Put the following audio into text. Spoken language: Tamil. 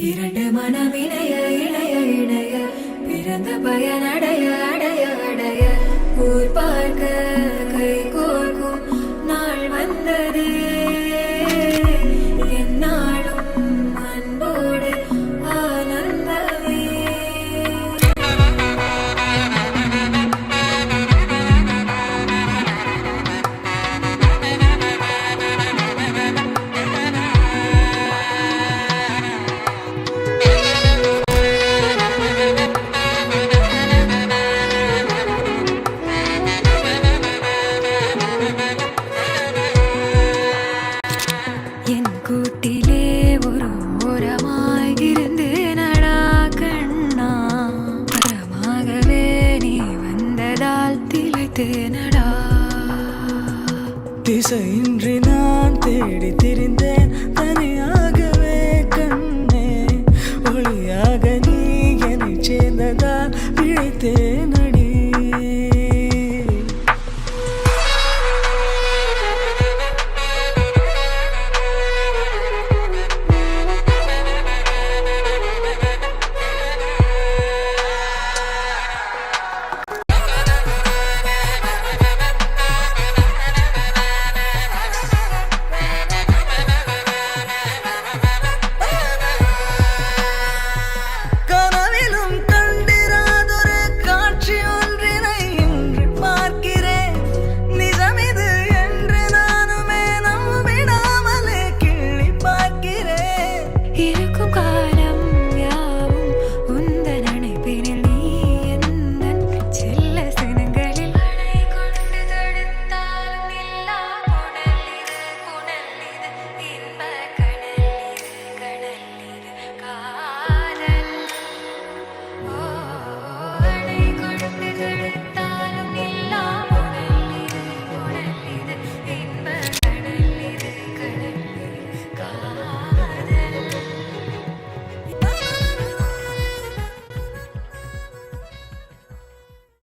இரண்டு மனமிணைய இணைய இணைய பிறந்த பயனடைய அடைய அடைய ஊர் பார்க்க கை கோர்க்கும் நாள் வந்ததே என்னாலும் அன்போடு ஆனந்தமே. என் கூட்டிலே ஒரு ஓரமாய் இருந்தேனடா கண்ணா, வரமாகவே நீ வந்ததால் திளைத்தேனடா. திசையின்றி நான் தேடி திரிந்தேன் தனியாகவே கண்ணே, ஒளியாக நீ என்னை சேர்ந்ததால் பிழைத்தேன்.